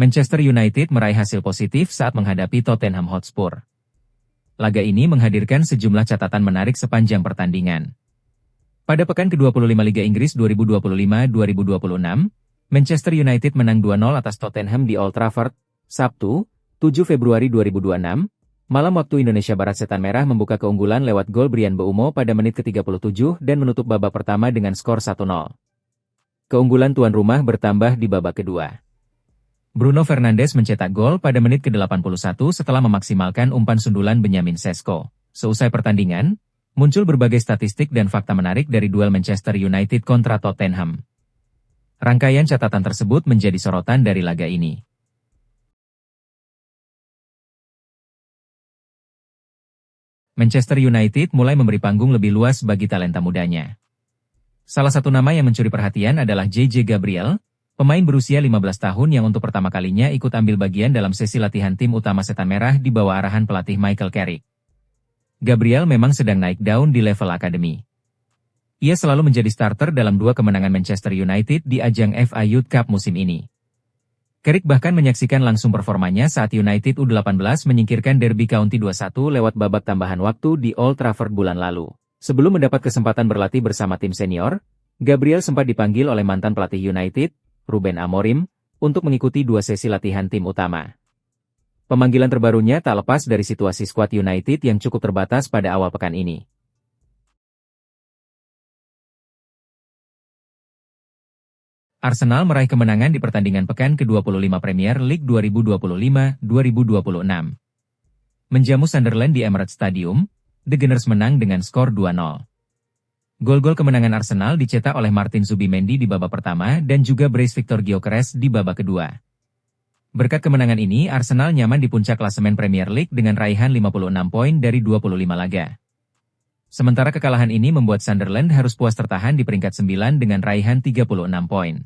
Manchester United meraih hasil positif saat menghadapi Tottenham Hotspur. Laga ini menghadirkan sejumlah catatan menarik sepanjang pertandingan. Pada pekan ke-25 Liga Inggris 2025-2026, Manchester United menang 2-0 atas Tottenham di Old Trafford, Sabtu, 7 Februari 2026. Malam waktu Indonesia Barat Setan Merah membuka keunggulan lewat gol Bryan Mbeumo pada menit ke-37 dan menutup babak pertama dengan skor 1-0. Keunggulan tuan rumah bertambah di babak kedua. Bruno Fernandes mencetak gol pada menit ke-81 setelah memaksimalkan umpan sundulan Benjamin Sesko. Seusai pertandingan, muncul berbagai statistik dan fakta menarik dari duel Manchester United kontra Tottenham. Rangkaian catatan tersebut menjadi sorotan dari laga ini. Manchester United mulai memberi panggung lebih luas bagi talenta mudanya. Salah satu nama yang mencuri perhatian adalah JJ Gabriel, pemain berusia 15 tahun yang untuk pertama kalinya ikut ambil bagian dalam sesi latihan tim utama Setan Merah di bawah arahan pelatih Michael Carrick. Gabriel memang sedang naik daun di level akademi. Ia selalu menjadi starter dalam 2 kemenangan Manchester United di ajang FA Youth Cup musim ini. Carrick bahkan menyaksikan langsung performanya saat United U18 menyingkirkan Derby County 2-1 lewat babak tambahan waktu di Old Trafford bulan lalu. Sebelum mendapat kesempatan berlatih bersama tim senior, Gabriel sempat dipanggil oleh mantan pelatih United, Ruben Amorim, untuk mengikuti 2 sesi latihan tim utama. Pemanggilan terbarunya tak lepas dari situasi skuad United yang cukup terbatas pada awal pekan ini. Arsenal meraih kemenangan di pertandingan pekan ke-25 Premier League 2025-2026. Menjamu Sunderland di Emirates Stadium, The Gunners menang dengan skor 2-0. Gol-gol kemenangan Arsenal dicetak oleh Martin Zubimendi di babak pertama dan juga Blaise Victor Gyökeres di babak kedua. Berkat kemenangan ini, Arsenal nyaman di puncak klasemen Premier League dengan raihan 56 poin dari 25 laga. Sementara kekalahan ini membuat Sunderland harus puas tertahan di peringkat 9 dengan raihan 36 poin.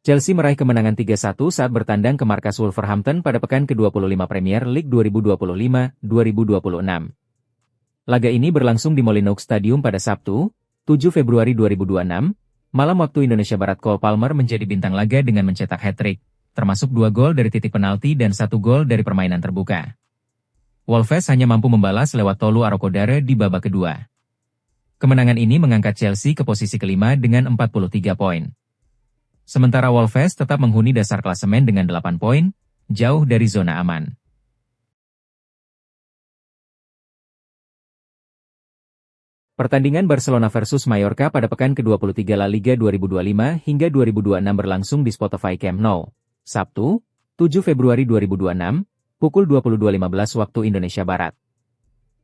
Chelsea meraih kemenangan 3-1 saat bertandang ke markas Wolverhampton pada pekan ke-25 Premier League 2025-2026. Laga ini berlangsung di Molineux Stadium pada Sabtu, 7 Februari 2026. Malam waktu Indonesia Barat. Cole Palmer menjadi bintang laga dengan mencetak hat-trick, termasuk 2 gol dari titik penalti dan 1 gol dari permainan terbuka. Wolves hanya mampu membalas lewat Tolu Arokodare di babak kedua. Kemenangan ini mengangkat Chelsea ke posisi kelima dengan 43 poin. Sementara Wolves tetap menghuni dasar klasemen dengan 8 poin, jauh dari zona aman. Pertandingan Barcelona versus Mallorca pada pekan ke-23 La Liga 2025 hingga 2026 berlangsung di Spotify Camp Nou, Sabtu, 7 Februari 2026, pukul 22.15 waktu Indonesia Barat.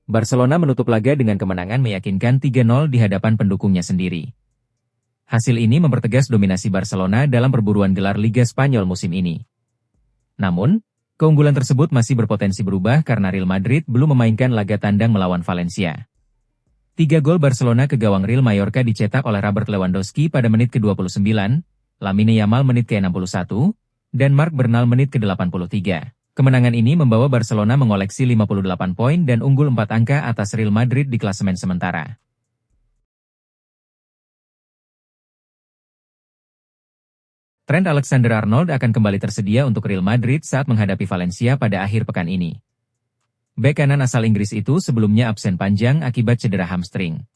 Barcelona menutup laga dengan kemenangan meyakinkan 3-0 di hadapan pendukungnya sendiri. Hasil ini mempertegas dominasi Barcelona dalam perburuan gelar Liga Spanyol musim ini. Namun, keunggulan tersebut masih berpotensi berubah karena Real Madrid belum memainkan laga tandang melawan Valencia. 3 gol Barcelona ke gawang Real Mallorca dicetak oleh Robert Lewandowski pada menit ke-29, Lamine Yamal menit ke-61, dan Marc Bernal menit ke-83. Kemenangan ini membawa Barcelona mengoleksi 58 poin dan unggul 4 angka atas Real Madrid di klasemen sementara. Trent Alexander-Arnold akan kembali tersedia untuk Real Madrid saat menghadapi Valencia pada akhir pekan ini. Bek kanan asal Inggris itu sebelumnya absen panjang akibat cedera hamstring.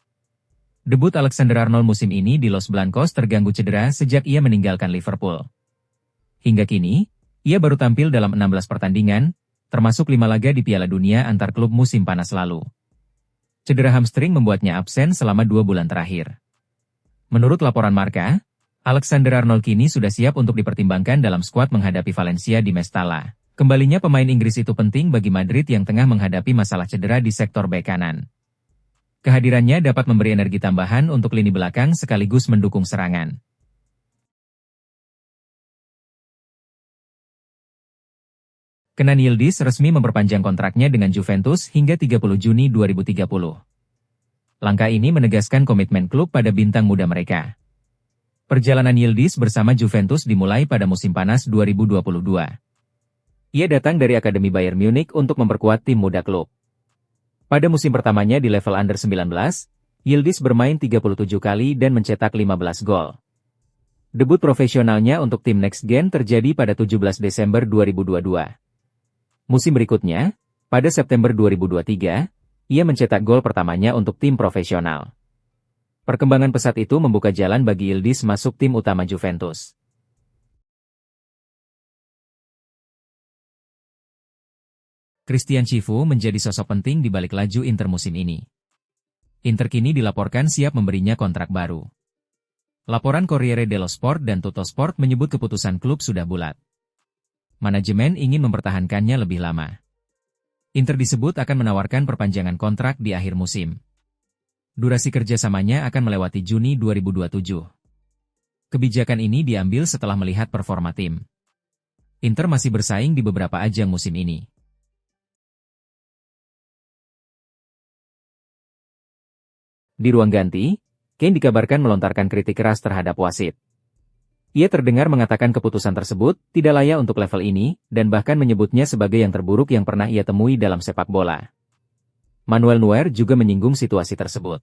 Debut Alexander-Arnold musim ini di Los Blancos terganggu cedera sejak ia meninggalkan Liverpool. Hingga kini, ia baru tampil dalam 16 pertandingan, termasuk 5 laga di Piala Dunia antar klub musim panas lalu. Cedera hamstring membuatnya absen selama 2 bulan terakhir. Menurut laporan Marca, Alexander-Arnold kini sudah siap untuk dipertimbangkan dalam skuad menghadapi Valencia di Mestalla. Kembalinya pemain Inggris itu penting bagi Madrid yang tengah menghadapi masalah cedera di sektor bek kanan. Kehadirannya dapat memberi energi tambahan untuk lini belakang sekaligus mendukung serangan. Kenan Yildiz resmi memperpanjang kontraknya dengan Juventus hingga 30 Juni 2030. Langkah ini menegaskan komitmen klub pada bintang muda mereka. Perjalanan Yildiz bersama Juventus dimulai pada musim panas 2022. Ia datang dari Akademi Bayern Munich untuk memperkuat tim muda klub. Pada musim pertamanya di level under 19, Yildiz bermain 37 kali dan mencetak 15 gol. Debut profesionalnya untuk tim Next Gen terjadi pada 17 Desember 2022. Musim berikutnya, pada September 2023, ia mencetak gol pertamanya untuk tim profesional. Perkembangan pesat itu membuka jalan bagi Yildiz masuk tim utama Juventus. Christian Chivu menjadi sosok penting di balik laju Inter musim ini. Inter kini dilaporkan siap memberinya kontrak baru. Laporan Corriere dello Sport dan Tuttosport menyebut keputusan klub sudah bulat. Manajemen ingin mempertahankannya lebih lama. Inter disebut akan menawarkan perpanjangan kontrak di akhir musim. Durasi kerjasamanya akan melewati Juni 2027. Kebijakan ini diambil setelah melihat performa tim. Inter masih bersaing di beberapa ajang musim ini. Di ruang ganti, Kane dikabarkan melontarkan kritik keras terhadap wasit. Ia terdengar mengatakan keputusan tersebut tidak layak untuk level ini, dan bahkan menyebutnya sebagai yang terburuk yang pernah ia temui dalam sepak bola. Manuel Neuer juga menyinggung situasi tersebut.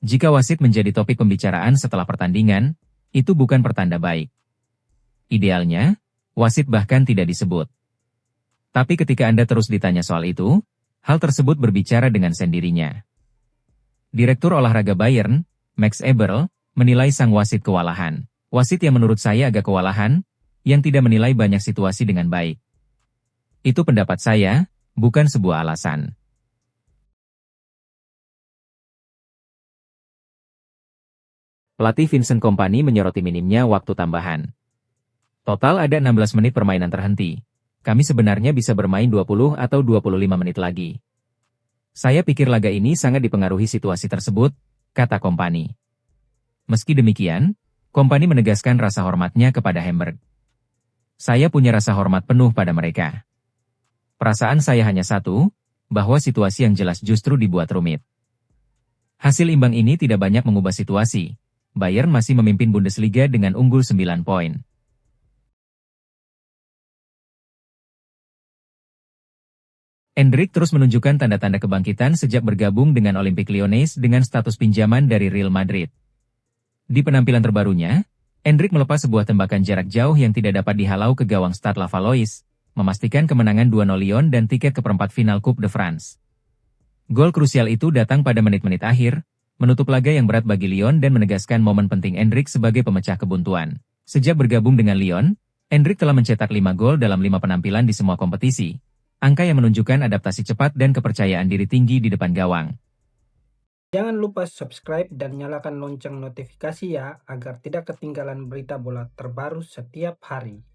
Jika wasit menjadi topik pembicaraan setelah pertandingan, itu bukan pertanda baik. Idealnya, wasit bahkan tidak disebut. Tapi ketika Anda terus ditanya soal itu, hal tersebut berbicara dengan sendirinya. Direktur olahraga Bayern, Max Eberl, menilai sang wasit kewalahan. Wasit yang menurut saya agak kewalahan, yang tidak menilai banyak situasi dengan baik. Itu pendapat saya, bukan sebuah alasan. Pelatih Vincent Kompany menyoroti minimnya waktu tambahan. Total ada 16 menit permainan terhenti. Kami sebenarnya bisa bermain 20 atau 25 menit lagi. Saya pikir laga ini sangat dipengaruhi situasi tersebut, kata Kompany. Meski demikian, Kompany menegaskan rasa hormatnya kepada Hamburg. Saya punya rasa hormat penuh pada mereka. Perasaan saya hanya satu, bahwa situasi yang jelas justru dibuat rumit. Hasil imbang ini tidak banyak mengubah situasi. Bayern masih memimpin Bundesliga dengan unggul 9 poin. Endrick terus menunjukkan tanda-tanda kebangkitan sejak bergabung dengan Olympique Lyonnais dengan status pinjaman dari Real Madrid. Di penampilan terbarunya, Endrick melepas sebuah tembakan jarak jauh yang tidak dapat dihalau ke gawang Stade Lavallois, memastikan kemenangan 2-0 Lyon dan tiket ke perempat final Coupe de France. Gol krusial itu datang pada menit-menit akhir, menutup laga yang berat bagi Lyon dan menegaskan momen penting Endrick sebagai pemecah kebuntuan. Sejak bergabung dengan Lyon, Endrick telah mencetak 5 gol dalam 5 penampilan di semua kompetisi. Angka yang menunjukkan adaptasi cepat dan kepercayaan diri tinggi di depan gawang. Jangan lupa subscribe dan nyalakan lonceng notifikasi ya, agar tidak ketinggalan berita bola terbaru setiap hari.